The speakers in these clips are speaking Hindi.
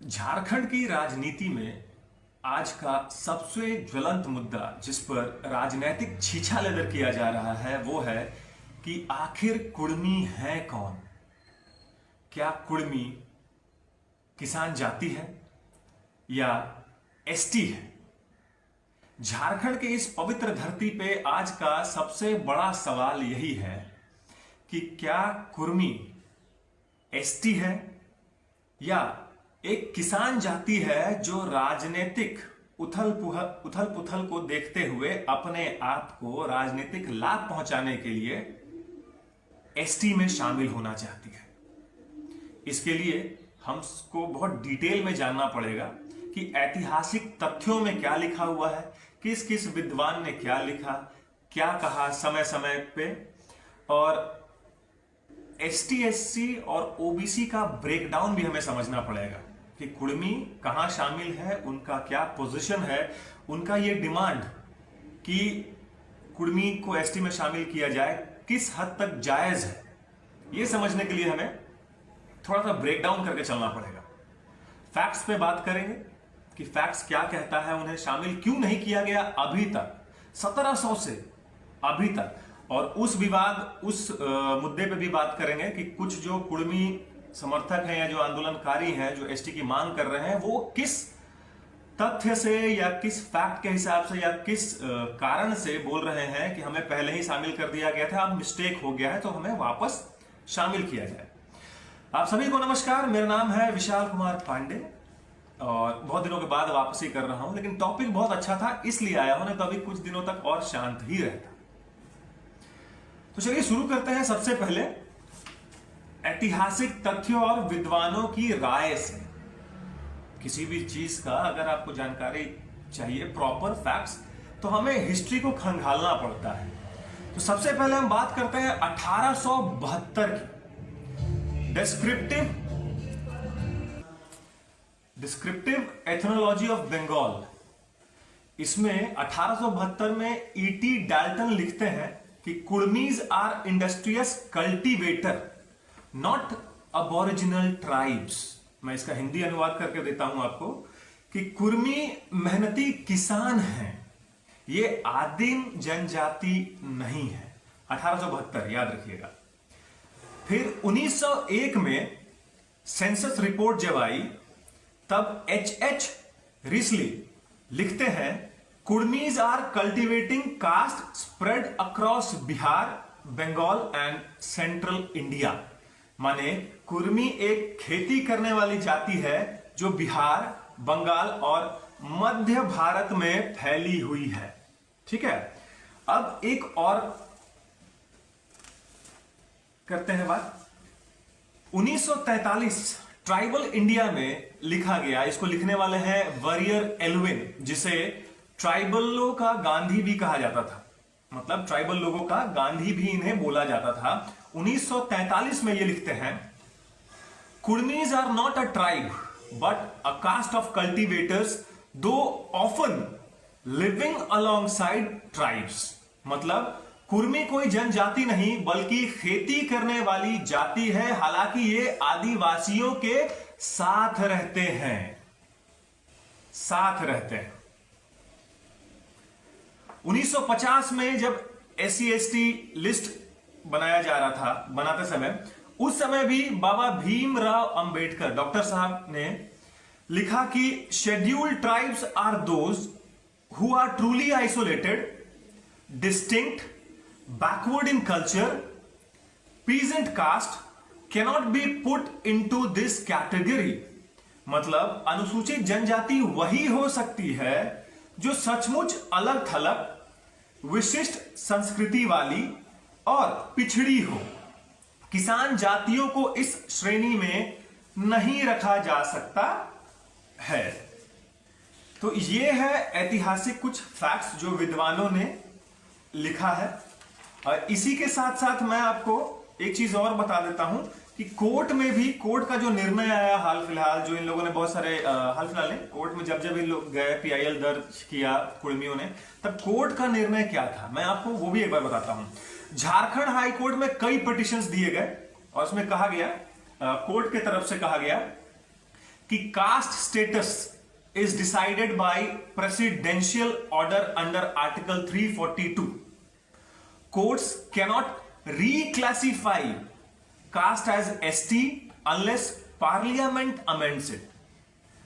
झारखंड की राजनीति में आज का सबसे ज्वलंत मुद्दा जिस पर राजनीतिक छीछा लेदर किया जा रहा है वो है कि आखिर कुर्मी है कौन। क्या कुर्मी किसान जाति है या एसटी है। झारखंड के इस पवित्र धरती पे आज का सबसे बड़ा सवाल यही है कि क्या कुर्मी एसटी है या एक किसान जाति है जो राजनीतिक उथल पुथल को देखते हुए अपने आप को राजनीतिक लाभ पहुंचाने के लिए एसटी में शामिल होना चाहती है। इसके लिए हमको बहुत डिटेल में जानना पड़ेगा कि ऐतिहासिक तथ्यों में क्या लिखा हुआ है, किस किस विद्वान ने क्या लिखा, क्या कहा समय समय पे, और एसटी एससी और ओबीसी का ब्रेकडाउन भी हमें समझना पड़ेगा कि कुर्मी कहां शामिल है, उनका क्या पोजीशन है, उनका ये डिमांड कि कुर्मी को एसटी में शामिल किया जाए किस हद तक जायज है। ये समझने के लिए हमें थोड़ा सा ब्रेकडाउन करके चलना पड़ेगा। फैक्ट्स पे बात करेंगे कि फैक्ट्स क्या कहता है, उन्हें शामिल क्यों नहीं किया गया अभी तक 1700 से अभी तक, और उस मुद्दे पे भी बात करेंगे कि कुछ जो कुर्मी समर्थक हैं या जो आंदोलनकारी हैं जो एसटी की मांग कर रहे हैं वो किस तथ्य से या किस फैक्ट के हिसाब से या किस कारण से बोल रहे हैं कि हमें पहले ही शामिल कर दिया गया था, अब मिस्टेक हो गया है तो हमें वापस शामिल किया जाए। आप सभी को नमस्कार, मेरा नाम है विशाल कुमार पांडे और बहुत दिनों के बाद वापसी कर रहा हूं, लेकिन टॉपिक बहुत अच्छा था इसलिए आया हूं, नहीं तो अभी कुछ दिनों तक और शांत ही रहता। तो चलिए शुरू करते हैं सबसे पहले ऐतिहासिक तथ्यों और विद्वानों की राय से। किसी भी चीज का अगर आपको जानकारी चाहिए, प्रॉपर फैक्ट्स, तो हमें हिस्ट्री को खंगालना पड़ता है। तो सबसे पहले हम बात करते हैं 1872 की डिस्क्रिप्टिव एथनोलॉजी ऑफ बंगाल। इसमें 1872 में ईटी डाल्टन लिखते हैं कि Kurmis are industrious cultivator not aboriginal tribes. मैं इसका हिंदी अनुवाद करके देता हूं आपको कि कुर्मी मेहनती किसान हैं, ये आदिम जनजाति नहीं है। 1872 याद रखिएगा। फिर 1901 में सेंसस रिपोर्ट जब आई तब एच रिसली लिखते हैं Kurmis are cultivating caste spread across Bihar, Bengal and central India. माने कुर्मी एक खेती करने वाली जाति है जो बिहार, बंगाल और मध्य भारत में फैली हुई है। ठीक है, अब एक और करते हैं बात। 1943 ट्राइबल इंडिया में लिखा गया, इसको लिखने वाले हैं वरियर एल्विन, जिसे ट्राइबलों का गांधी भी कहा जाता था। मतलब ट्राइबल लोगों का गांधी भी इन्हें बोला जाता था। 1943 में ये लिखते हैं Kurmis are not a tribe but a caste of cultivators though often living alongside tribes. मतलब कुर्मी कोई जनजाति नहीं बल्कि खेती करने वाली जाति है, हालांकि ये आदिवासियों के साथ रहते हैं। 1950 में जब एससी एसटी लिस्ट बनाया जा रहा था, बनाते समय उस समय भी बाबा भीमराव अंबेडकर डॉक्टर साहब ने लिखा कि scheduled tribes are those who are truly isolated, distinct, backward in culture, peasant caste cannot be put into this category. मतलब अनुसूचित जनजाति वही हो सकती है जो सचमुच अलग थलग, विशिष्ट संस्कृति वाली और पिछड़ी हो। किसान जातियों को इस श्रेणी में नहीं रखा जा सकता है। तो ये है ऐतिहासिक कुछ फैक्ट्स जो विद्वानों ने लिखा है। और इसी के साथ साथ मैं आपको एक चीज और बता देता हूं कि कोर्ट में भी, कोर्ट का जो निर्णय आया हाल फिलहाल, जो इन लोगों ने बहुत सारे हाल फिलहाल में कोर्ट में जब इन लोग गए, पीआईएल दर्ज किया कुर्मियों ने, तब कोर्ट का निर्णय क्या था मैं आपको वो भी एक बार बताता हूं। झारखंड हाई कोर्ट में कई पिटिशंस दिए गए और उसमें कहा गया, कोर्ट की तरफ से कहा गया कि caste status is decided by presidential order under article 342. Courts cannot reclassify caste as ST unless parliament amends it.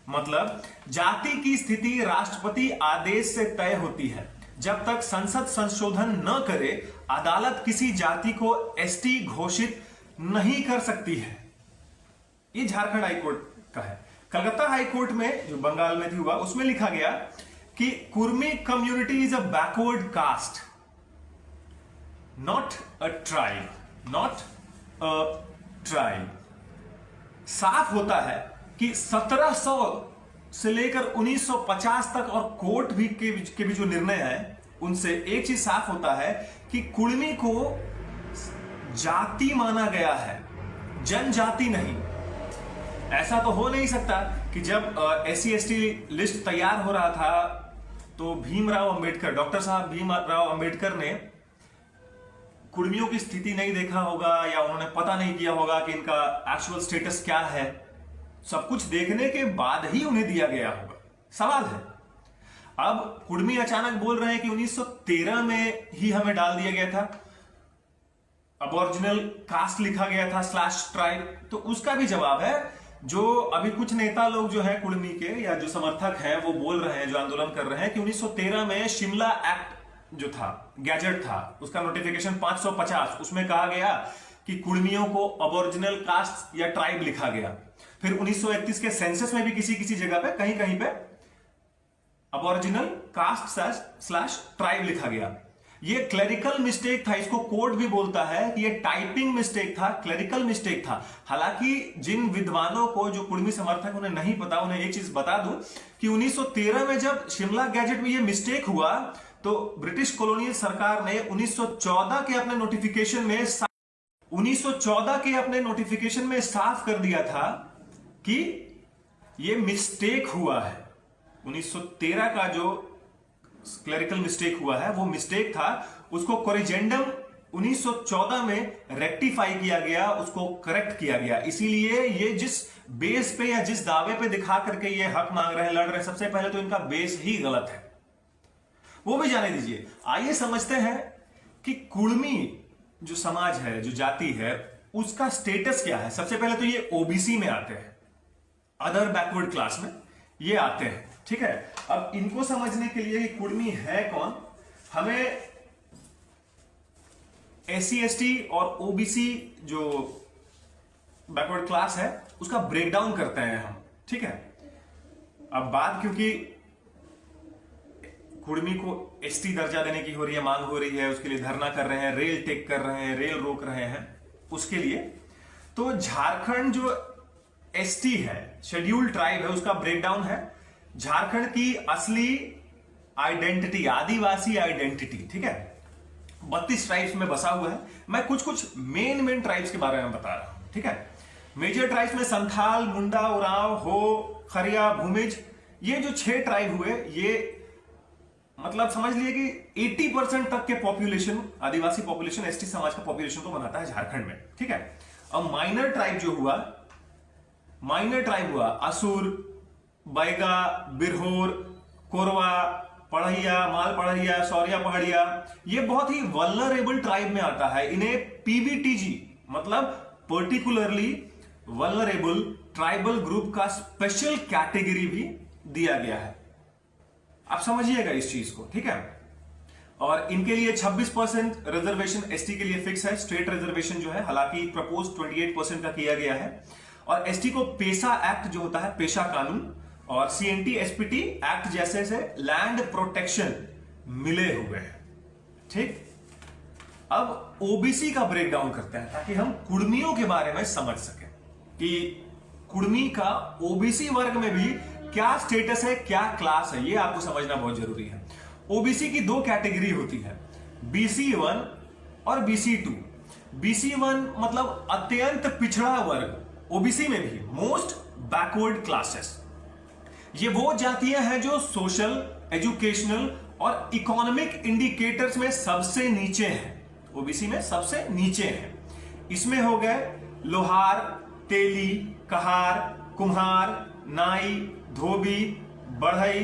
मतलब जाति की स्थिति राष्ट्रपति आदेश से तय होती है. जब तक संसद संशोधन न करे अदालत किसी जाति को ST घोषित नहीं कर सकती है. ये झारखंड हाईकोर्ट का है. कलकत्ता हाईकोर्ट में जो बंगाल में हुआ उसमें लिखा गया कि Kurmi community is a backward caste, not a tribe. Not a tribe. साफ होता है कि 1700 से लेकर 1950 तक और कोर्ट भी के भी जो निर्णय है उनसे एक चीज साफ होता है कि कुर्मी को जाति माना गया है, जनजाति नहीं. ऐसा तो हो नहीं सकता कि जब SC/ST लिस्ट तैयार हो रहा था तो भीमराव अंबेडकर, डॉक्टर साहब भीमराव अंबेडकर ने कुर्मियों की स्थिति नहीं देखा होगा या उन्होंने पता नहीं किया होगा कि इनका एक्चुअल स्टेटस क्या है. सब कुछ देखने के बाद ही उन्हें दिया गया होगा. सवाल है अब कुर्मी अचानक बोल रहे हैं कि 1913 में ही हमें डाल दिया गया था, अबोरिजिनल कास्ट लिखा गया था /ट्राइब. तो उसका भी जवाब है. जो अभी कुछ नेता लोग जो है कुर्मी के या जो समर्थक हैं वो बोल रहे हैं, जो आंदोलन कर रहे हैं कि 1913 में शिमला एक्ट जो था, गैजेट था, उसका नोटिफिकेशन 550, उसमें कहा गया कि कुर्मियों को अबोरिजिनल कास्ट या ट्राइब लिखा गया. फिर 1931 के सेंसस में भी किसी किसी जगह पे कहीं कहीं पे अबोरिजिनल कास्ट /ट्राइब लिखा गया. ये क्लेरिकल मिस्टेक था. इसको कोर्ट भी बोलता है कि ये टाइपिंग मिस्टेक था, क्लेरिकल मिस्टेक था. हालांकि जिन विद्वानों को, जो कुर्मी समर्थक उन्हें नहीं पता, उन्हें एक चीज बता दूं कि 1913 में जब शिमला गैजेट में ये मिस्टेक हुआ तो ब्रिटिश कॉलोनियल सरकार ने 1914 के अपने नोटिफिकेशन में साफ कर दिया था कि ये मिस्टेक हुआ है. 1913 का जो क्लेरिकल मिस्टेक हुआ है वो मिस्टेक था. उसको कोरिजेंडम 1914 में रेक्टिफाई किया गया, उसको करेक्ट किया गया. इसीलिए ये जिस बेस पे या जिस दावे पे दिखा करके ये हक मांग रहे हैं, लड़ रहे हैं, सबसे पहले तो इनका बेस ही गलत है. वो भी जाने दीजिए. आइए समझते हैं कि कुर्मी जो समाज है, जो जाति है, उसका स्टेटस क्या है. सबसे पहले तो ये ओबीसी में आते हैं, अदर बैकवर्ड क्लास में ये आते हैं. ठीक है. अब इनको समझने के लिए कुर्मी है कौन, हमें SC/ST और ओबीसी जो बैकवर्ड क्लास है उसका ब्रेकडाउन करते हैं हम. ठीक है. अब बात क्योंकि कुर्मी को ST दर्जा देने की हो रही है, मांग हो रही है, उसके लिए धरना कर रहे हैं, रेल टेक कर रहे हैं, रेल रोक रहे हैं उसके लिए. तो झारखंड जो ST है, शेड्यूल्ड ट्राइब है, उसका ब्रेकडाउन है. झारखंड की असली आइडेंटिटी, आदिवासी आइडेंटिटी, ठीक है, 32 ट्राइब्स में बसा हुआ है. मैं कुछ मेन ट्राइब्स के बारे में बता रहा हूं. ठीक है. मेजर ट्राइब्स में संथाल, मुंडा, उरांव, हो, खरिया, भूमिज, ये जो 6 ट्राइब हुए, ये मतलब समझ लिए कि 80% तक के पॉपुलेशन, आदिवासी पॉपुलेशन, ST समाज का पॉपुलेशन को बनाता है झारखंड में. ठीक है. अब माइनर ट्राइब जो हुआ, असुर, बैगा, बिरहोर, कोरवा, पढ़ैया, माल पढ़ैया, सौरिया पहाड़िया, ये बहुत ही वल्नरेबल ट्राइब में आता है. इन्हें PVTG मतलब पर्टिकुलरली वल्नरेबल ट्राइबल ग्रुप का स्पेशल कैटेगरी भी दिया गया है. आप समझिएगा इस चीज को. ठीक है. और इनके लिए 26% रिजर्वेशन ST के लिए फिक्स है. स्टेट रिजर्वेशन जो है, हालांकि प्रपोज 28% का किया गया है. और ST को पेशा एक्ट जो होता है, पेशा कानून, और CNT SPT एक्ट जैसे से लैंड प्रोटेक्शन मिले हुए हैं. ठीक. अब OBC का ब्रेकडाउन करते हैं ताकि हम कुर्मियों के बारे में समझ सकें कि कुर्मी का OBC वर्ग में भी क्या स्टेटस है, क्या क्लास है. ये आपको समझना बहुत जरूरी है. OBC की 2 कैटेगरी होती है, BC1 और BC2. BC1 मतलब अत्यंत पिछड़ा वर्ग, OBC में भी मोस्ट बैकवर्ड क्लासेस. ये वो जातियां हैं जो सोशल, एजुकेशनल और इकोनॉमिक इंडिकेटर्स में सबसे नीचे हैं. OBC में सबसे नीचे हैं. इसमें हो गए लोहार, तेली, कहार, कुम्हार, नाई, धोबी, बढ़ई,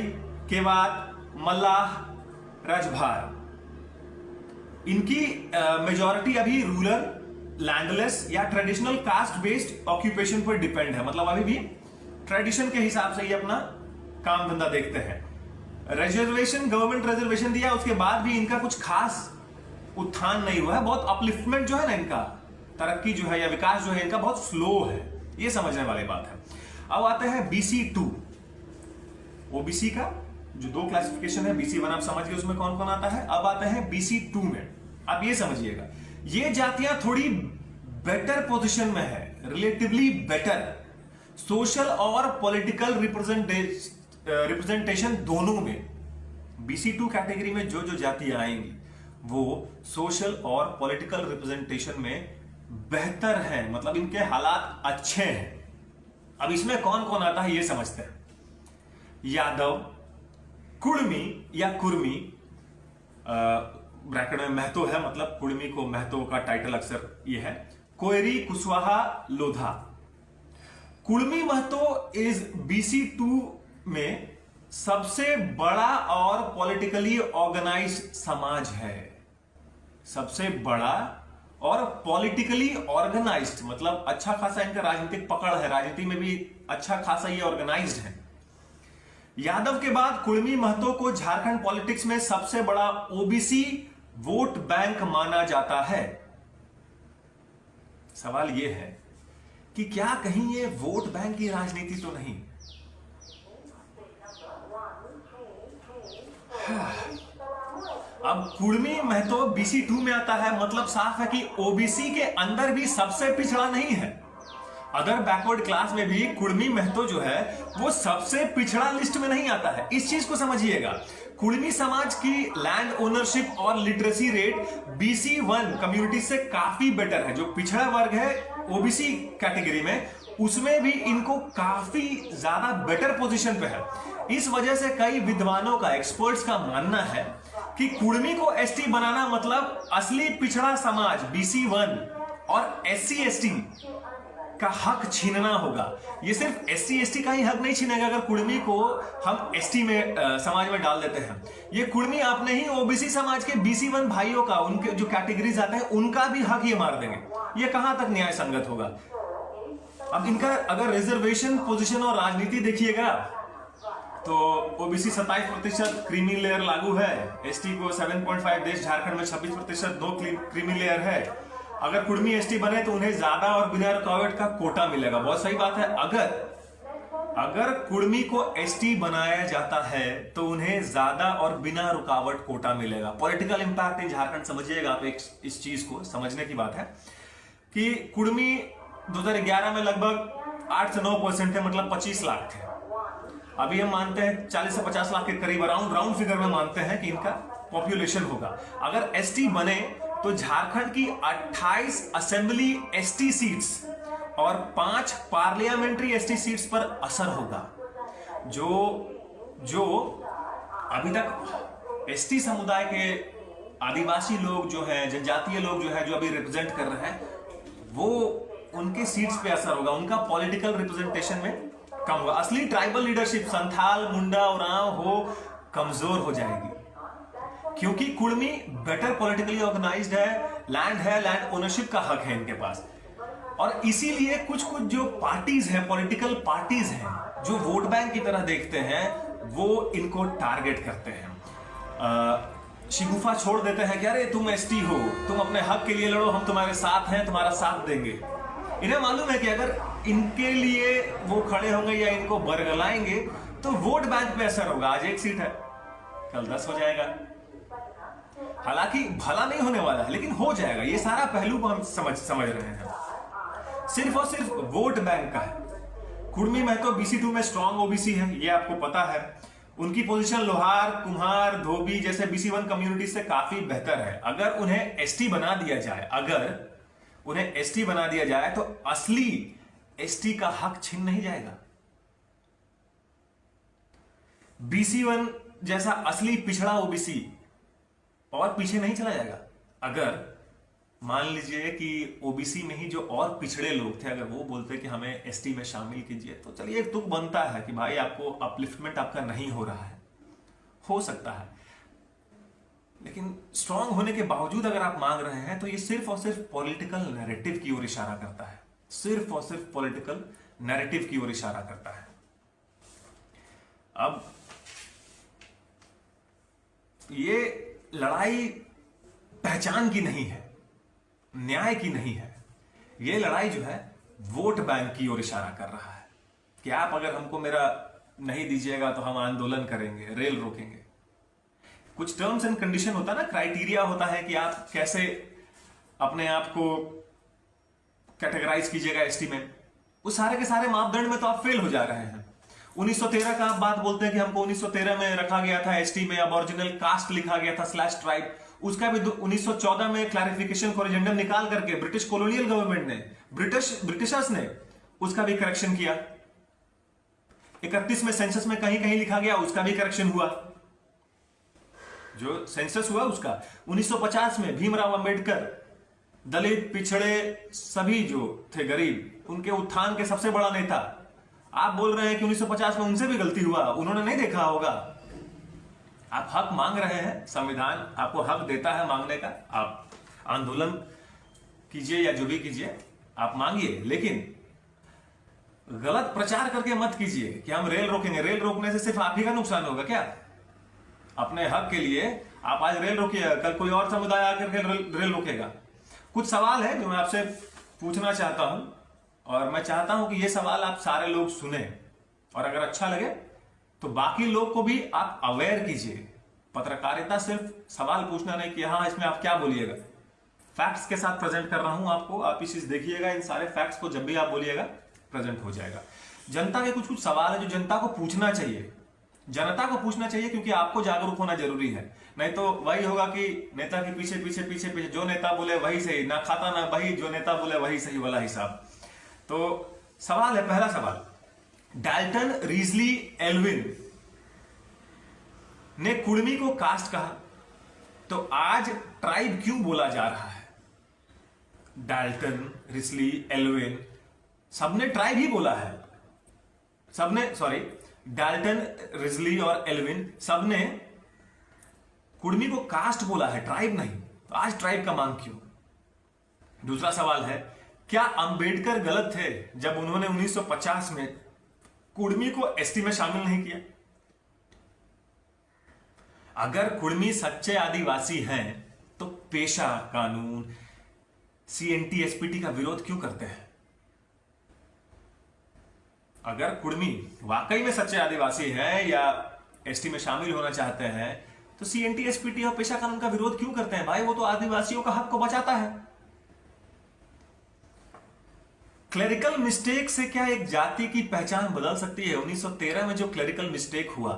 केवात, मल्लाह, रजभार। इनकी मेजॉरिटी अभी रूरल, लैंडलेस या ट्रेडिशनल कास्ट बेस्ड ऑक्यूपेशन पर डिपेंड है। मतलब अभी भी ट्रेडिशन के हिसाब से ये अपना काम धंधा देखते हैं। रिजर्वेशन, गवर्नमेंट रिजर्वेशन दिया, उसके बाद भी इनका कुछ खास उत्थान नहीं हुआ है। बहुत अपलिफ्टमेंट जो है ना, इनका तरक्की जो है या विकास जो है इनका बहुत स्लो है। ये समझने वाली बात है। अब आते हैं BC2। ओबीसी का जो दो क्लासिफिकेशन है, BC1 आप समझ गए उसमें कौन कौन आता है। अब आते हैं BC2 में। आप ये समझिएगा, ये जातियां थोड़ी बेटर पोजीशन में है, रिलेटिवली बेटर, सोशल और पॉलिटिकल रिप्रेजेंटेशन दोनों में। BC2 कैटेगरी में जो जो जातियां आएंगी वो सोशल और पॉलिटिकल रिप्रेजेंटेशन में बेहतर हैं, मतलब इनके हालात अच्छे हैं। अब इसमें कौन कौन आता है ये समझते हैं। यादव, कुर्मी या कुर्मी, ब्रैकेट में महतो है, मतलब कुर्मी को महतो का टाइटल अक्सर ये है। कोयरी, कुशवाहा, लोधा। कुर्मी महतो इज BC2 में सबसे बड़ा और पॉलिटिकली ऑर्गेनाइज्ड समाज है। सबसे बड़ा और पॉलिटिकली ऑर्गेनाइज्ड, मतलब अच्छा खासा इनका राजनीतिक पकड़ है, राजनीति में भी अच्छा खासा ये ऑर्गेनाइज्ड है। यादव के बाद कुर्मी महतो को झारखंड पॉलिटिक्स में सबसे बड़ा ओबीसी वोट बैंक माना जाता है। सवाल यह है कि क्या कहीं ये वोट बैंक की राजनीति तो नहीं। अब कुर्मी महतो BC2 में आता है, मतलब साफ है कि ओबीसी के अंदर भी सबसे पिछड़ा नहीं है। अदर बैकवर्ड क्लास में भी कुर्मी महतो जो है वो सबसे पिछड़ा लिस्ट में नहीं आता है। इस चीज को समझिएगा। कुर्मी समाज की लैंड ओनरशिप और लिटरेसी रेट BC1 कम्युनिटी से काफी बेटर है। जो पिछड़ा वर्ग है ओबीसी कैटेगरी में, उसमें भी इनको काफी ज्यादा बेटर पोजीशन पे है। इस वजह से कई विद्वानों का, एक्सपर्ट्स का मानना है कि कुर्मी को ST बनाना मतलब असली पिछड़ा समाज BC1 और SC ST का हक छीनना होगा। ये सिर्फ SC ST का ही हक नहीं छीनेगा अगर कुर्मी को हम ST में समाज में डाल देते हैं। ये कुर्मी आपने ही ओबीसी समाज के BC1 भाइयों का, उनके जो कैटेगरीज आते हैं उनका भी हक ये मार देंगे। ये कहां तक न्याय संगत होगा। अब इनका अगर रिजर्वेशन पोजीशन और राजनीति देखिएगा तो ओबीसी 27% क्रीमी लेयर लागू है, ST को 7.5 देश, झारखंड में 26% दो क्रीमी लेयर है। अगर कुर्मी ST बने तो उन्हें ज्यादा और बिना रुकावट का कोटा मिलेगा। बहुत सही बात है। अगर कुर्मी को ST बनाया जाता है तो उन्हें ज्यादा और बिना रुकावट कोटा मिलेगा। पॉलिटिकल इंपैक्ट इन झारखंड समझिएगा आप। इस चीज को समझने की बात है कि कुर्मी 2011 में लगभग 8 से 9% थे, मतलब 25 लाख थे। अभी हम मानते हैं 40 से 50 लाख के करीब, राउंड फिगर में मानते हैं कि इनका पॉपुलेशन होगा। अगर ST बने तो झारखंड की 28 असेंबली ST सीट्स और 5 पार्लियामेंट्री ST सीट्स पर असर होगा। जो अभी तक ST समुदाय के आदिवासी लोग जो हैं, जनजातीय लोग जो है, जो अभी रिप्रेजेंट कर रहे हैं, वो उनके सीट्स पे असर होगा, उनका पॉलिटिकल रिप्रेजेंटेशन में कम होगा। असली ट्राइबल लीडरशिप संथाल, मुंडा, उरांव हो कमजोर हो जाएगी, क्योंकि कुर्मी बेटर पॉलिटिकली ऑर्गेनाइज्ड है, लैंड ओनरशिप का हक है इनके पास। और इसीलिए कुछ जो पार्टीज हैं, पॉलिटिकल पार्टीज हैं, जो वोट बैंक की तरह देखते हैं, वो इनको टारगेट करते हैं। शिगुफा छोड़ देते हैं कि अरे तुम ST हो, तुम अपने हक के लिए लड़ो, हम तुम्हारे साथ हैं, तुम्हारा साथ देंगे। इन्हें मालूम है कि अगर इनके लिए वो खड़े होंगे या इनको बरगलाएंगे तो वोट बैंक पे असर होगा। आज 1 सीट है, कल 10 हो जाएगा। हालांकि भला नहीं होने वाला है, लेकिन हो जाएगा। ये सारा पहलू को हम समझ रहे हैं। सिर्फ और सिर्फ वोट बैंक का है। कुर्मी महतो BC2 में स्ट्रॉन्ग ओबीसी है, ये आपको पता है। उनकी पोजीशन लोहार, कुम्हार, धोबी जैसे BC1 कम्युनिटी से काफी बेहतर है। अगर उन्हें ST बना दिया जाए तो असली ST का हक छीन नहीं जाएगा। BC1 जैसा असली पिछड़ा ओबीसी और पीछे नहीं चला जाएगा। अगर मान लीजिए कि ओबीसी में ही जो और पिछड़े लोग थे, अगर वो बोलते कि हमें एसटी में शामिल कीजिए, तो चलिए एक तुक बनता है कि भाई आपको अपलिफ्टमेंट आपका नहीं हो रहा है, हो सकता है। लेकिन स्ट्रांग होने के बावजूद अगर आप मांग रहे हैं तो ये सिर्फ और सिर्फ पॉलिटिकल नैरेटिव की ओर इशारा करता है, सिर्फ और सिर्फ पॉलिटिकल नैरेटिव की ओर इशारा करता है। अब ये लड़ाई पहचान की नहीं है, न्याय की नहीं है, ये लड़ाई जो है वोट बैंक की ओर इशारा कर रहा है कि आप अगर हमको मेरा नहीं दीजिएगा तो हम आंदोलन करेंगे, रेल रोकेंगे। कुछ टर्म्स एंड कंडीशन होता है ना, क्राइटेरिया होता है कि आप कैसे अपने आप को कैटेगराइज कीजिएगा एसटी में। उस सारे के सारे मापदंड में तो आप फेल हो जा रहे हैं। 1913 का आप बात बोलते हैं कि हमको 1913 में रखा गया था एसटी में, अब ओरिजिनल कास्ट लिखा गया था स्लैश ट्राइब, उसका भी 1914 में क्लैरिफिकेशन कोरिजेंडम निकाल करके ब्रिटिश कॉलोनियल गवर्नमेंट ने, ब्रिटिशर्स ने उसका भी करेक्शन किया। 31 में सेंसस में कहीं कहीं लिखा गया, उसका भी करेक्शन हुआ। जो सेंसस हुआ उसका 1950 में भीमराव अंबेडकर दलित पिछड़े सभी जो थे गरीब, उनके उत्थान के सबसे बड़ा नेता, आप बोल रहे हैं कि 1950 में उनसे भी गलती हुआ, उन्होंने नहीं देखा होगा। आप हक मांग रहे हैं, संविधान आपको हक देता है मांगने का, आप आंदोलन कीजिए या जो भी कीजिए आप मांगिए, लेकिन गलत प्रचार करके मत कीजिए कि हम रेल रोकेंगे। रेल रोकने से सिर्फ आप ही का नुकसान होगा क्या? अपने हक के लिए आप आज रेल रोकिएगा, कल कोई और समुदाय आकर के रेल रोकेगा। कुछ सवाल है जो मैं आपसे पूछना चाहता हूं, और मैं चाहता हूं कि ये सवाल आप सारे लोग सुने, और अगर अच्छा लगे तो बाकी लोग को भी आप अवेयर कीजिए। पत्रकारिता सिर्फ सवाल पूछना नहीं कि हाँ इसमें आप क्या बोलिएगा, फैक्ट्स के साथ प्रेजेंट कर रहा हूं आपको, आप इस चीज देखिएगा, इन सारे फैक्ट्स को जब भी आप बोलिएगा प्रेजेंट हो जाएगा। जनता के कुछ कुछ सवाल है जो जनता को पूछना चाहिए, जनता को पूछना चाहिए, क्योंकि आपको जागरूक होना जरूरी है। नहीं तो वही होगा कि नेता के पीछे पीछे पीछे पीछे जो नेता बोले वही सही, ना खाता ना वही, जो नेता बोले वही सही वाला हिसाब। तो सवाल है, पहला सवाल, डाल्टन रिजली एल्विन ने कुर्मी को कास्ट कहा, तो आज ट्राइब क्यों बोला जा रहा है? डाल्टन, रिजली, एल्विन सबने ट्राइब ही बोला है, सबने, सॉरी, डाल्टन, रिजली और एल्विन सबने कुर्मी को कास्ट बोला है, ट्राइब नहीं। तो आज ट्राइब का मांग क्यों? दूसरा सवाल है, क्या अंबेडकर गलत थे जब उन्होंने 1950 में कुर्मी को एसटी में शामिल नहीं किया? अगर कुर्मी सच्चे आदिवासी हैं तो पेशा कानून, सीएनटी एसपीटी का विरोध क्यों करते हैं? अगर कुर्मी वाकई में सच्चे आदिवासी हैं या एसटी में शामिल होना चाहते हैं तो सीएनटी एसपीटी और पेशा कानून का विरोध क्यों करते हैं? भाई वो तो आदिवासियों का हक को बचाता है। क्लेरिकल मिस्टेक से क्या एक जाति की पहचान बदल सकती है? 1913 में जो क्लेरिकल मिस्टेक हुआ,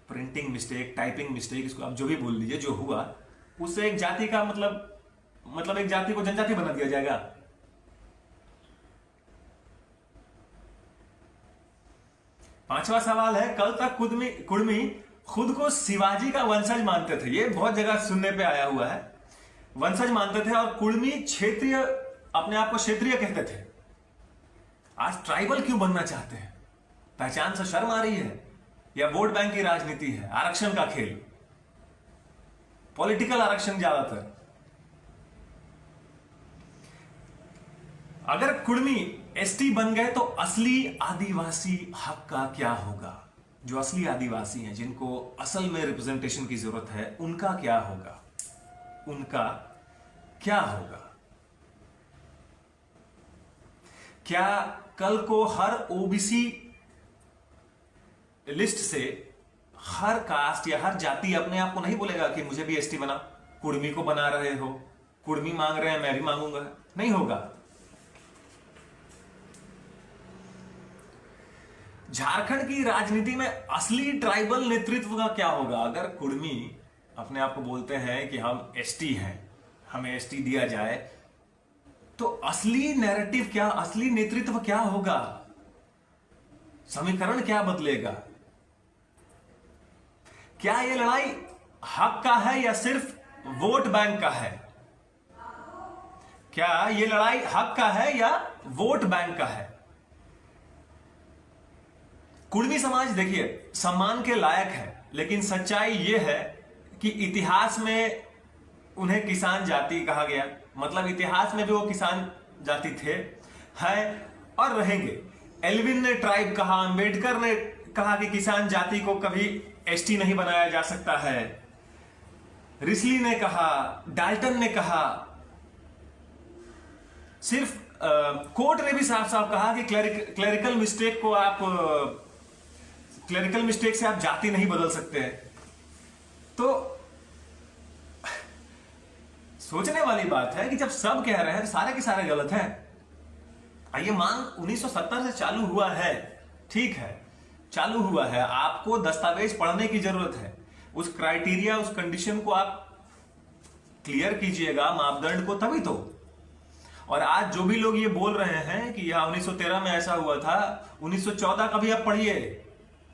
प्रिंटिंग मिस्टेक, टाइपिंग मिस्टेक, इसको आप जो भी बोल लीजिए, जो हुआ उससे एक जाति का मतलब एक जाति को जनजाति बना दिया जाएगा? पांचवा सवाल है, कल तक कुर्मी खुद को शिवाजी का वंशज मानते थे। ये बहुत जगह सुनने पे आया हुआ है, वंशज मानते थे, और कुर्मी क्षेत्रीय, अपने आप को क्षेत्रीय कहते थे। आज ट्राइबल क्यों बनना चाहते हैं? पहचान से शर्म आ रही है या वोट बैंक की राजनीति है, आरक्षण का खेल, पॉलिटिकल आरक्षण ज्यादातर? अगर कुर्मी एसटी बन गए तो असली आदिवासी हक का क्या होगा? जो असली आदिवासी हैं, जिनको असल में रिप्रेजेंटेशन की जरूरत है, उनका क्या होगा? उनका क्या होगा? क्या कल को हर ओबीसी लिस्ट से हर कास्ट या हर जाति अपने आप को नहीं बोलेगा कि मुझे भी एसटी बना? कुर्मी को बना रहे हो, कुर्मी मांग रहे हैं, मैं भी मांगूंगा? नहीं होगा। झारखंड की राजनीति में असली ट्राइबल नेतृत्व का क्या होगा? अगर कुर्मी अपने आप को बोलते हैं कि हम एसटी हैं, हमें एसटी दिया जाए, तो असली नैरेटिव क्या, असली नेतृत्व क्या होगा? समीकरण क्या बदलेगा? क्या यह लड़ाई हक का है या सिर्फ वोट बैंक का है? क्या ये लड़ाई हक का है या वोट बैंक का है? कुर्मी समाज देखिए सम्मान के लायक है, लेकिन सच्चाई ये है कि इतिहास में उन्हें किसान जाति कहा गया। मतलब इतिहास में भी वो किसान जाति थे, हैं और रहेंगे। एल्विन ने ट्राइब कहा, अंबेडकर ने कहा कि किसान जाति को कभी एसटी नहीं बनाया जा सकता है, रिस्ली ने कहा, डाल्टन ने कहा, सिर्फ कोर्ट ने भी साफ साफ कहा कि क्लेरिकल मिस्टेक से आप जाति नहीं बदल सकते हैं। तो सोचने वाली बात है कि जब सब कह रहे हैं तो सारे के सारे गलत हैं। ये मांग 1970 से चालू हुआ है, ठीक है, चालू हुआ है। आपको दस्तावेज पढ़ने की जरूरत है, उस क्राइटेरिया, उस कंडीशन को आप क्लियर कीजिएगा, मापदंड को, तभी तो। और आज जो भी लोग ये बोल रहे हैं कि यह 1913 में ऐसा हुआ था, 1914 का भी आप पढ़िए,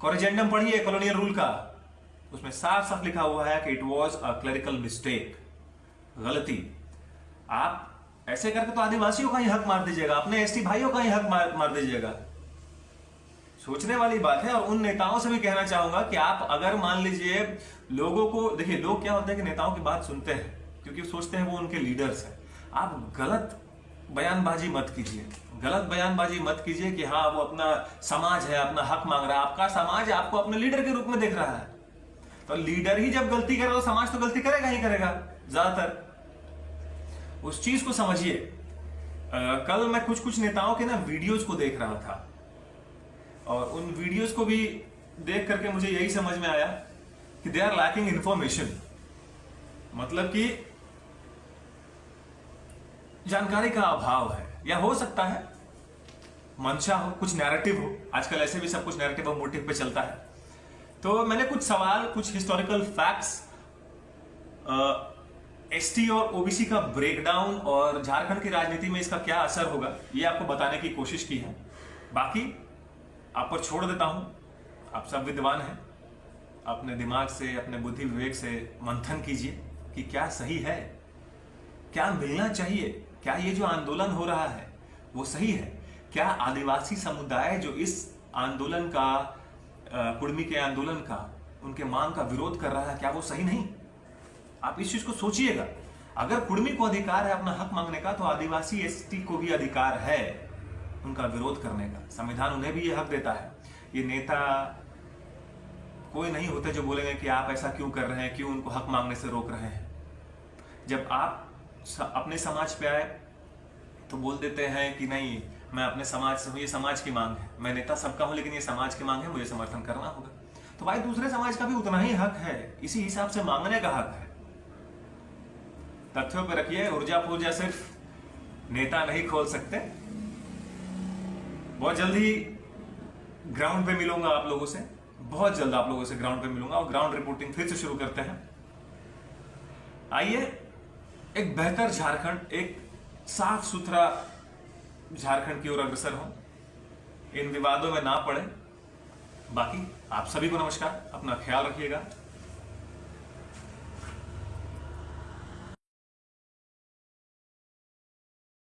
कोरिजेंडम पढ़िए कॉलोनियल रूल का, उसमें साफ साफ लिखा हुआ है कि it was a clerical mistake, गलती। आप ऐसे करके तो आदिवासियों का ही हक मार दीजिएगा, अपने एसटी भाइयों का ही हक मार दीजिएगा। सोचने वाली बात है। और उन नेताओं से भी कहना चाहूंगा कि आप अगर मान लीजिए लोगों को, देखिए लोग क्या होते हैं कि नेताओं की बात सुनते हैं क्योंकि सोचते हैं वो उनके लीडर्स हैं। आप गलत बयानबाजी मत कीजिए, गलत बयानबाजी मत कीजिए कि हाँ वो अपना समाज है, अपना हक मांग रहा है। आपका समाज आपको अपने लीडर के रूप में देख रहा है, तो लीडर ही जब गलती करे तो समाज तो गलती करेगा ही करेगा ज्यादातर। उस चीज को समझिए। कल मैं कुछ नेताओं के ना वीडियोस को देख रहा था, और उन वीडियोस को भी देख करके मुझे यही समझ में आया कि दे आर लैकिंग इंफॉर्मेशन। मतलब कि जानकारी का अभाव है, या हो सकता है मंशा हो, कुछ नैरेटिव हो। आजकल ऐसे भी सब कुछ नैरेटिव और मोटिव पे चलता है। तो मैंने कुछ सवाल, कुछ हिस्टोरिकल फैक्ट्स, एसटी और ओबीसी का ब्रेकडाउन और झारखंड की राजनीति में इसका क्या असर होगा, ये आपको बताने की कोशिश की है। बाकी आप पर छोड़ देता हूं, आप सब विद्वान हैं, अपने दिमाग से, अपने बुद्धि विवेक से मंथन कीजिए कि क्या सही है, क्या मिलना चाहिए, क्या ये जो आंदोलन हो रहा है वो सही है, क्या आदिवासी समुदाय जो इस आंदोलन का, कुर्मी के आंदोलन का, उनके मांग का विरोध कर रहा है, क्या वो सही नहीं? आप इस चीज को सोचिएगा। अगर कुर्मी को अधिकार है अपना हक मांगने का, तो आदिवासी एसटी को भी अधिकार है उनका विरोध करने का। संविधान उन्हें भी ये हक देता है। ये नेता कोई नहीं होते जो बोलेंगे कि आप ऐसा क्यों कर रहे हैं, क्यों उनको हक मांगने से रोक रहे हैं। जब आप अपने समाज पे आए तो बोल देते हैं कि नहीं, मैं अपने समाज से हूं, ये समाज की मांग है, मैं नेता सबका हूं लेकिन ये समाज की मांग है, मुझे समर्थन करना होगा। तो भाई दूसरे समाज का भी उतना ही हक है, इसी हिसाब से मांगने का हक है। तथ्यों पे रखिए, ऊर्जा पूर्जा सिर्फ नेता नहीं खोल सकते। बहुत जल्दी ग्राउंड पे मिलूंगा आप लोगों से, बहुत जल्द आप लोगों से ग्राउंड पे मिलूंगा और ग्राउंड रिपोर्टिंग फिर से शुरू करते हैं। आइए एक बेहतर झारखंड, एक साफ सुथरा झारखंड की ओर अग्रसर हो, इन विवादों में ना पड़े। बाकी आप सभी को नमस्कार, अपना ख्याल रखिएगा।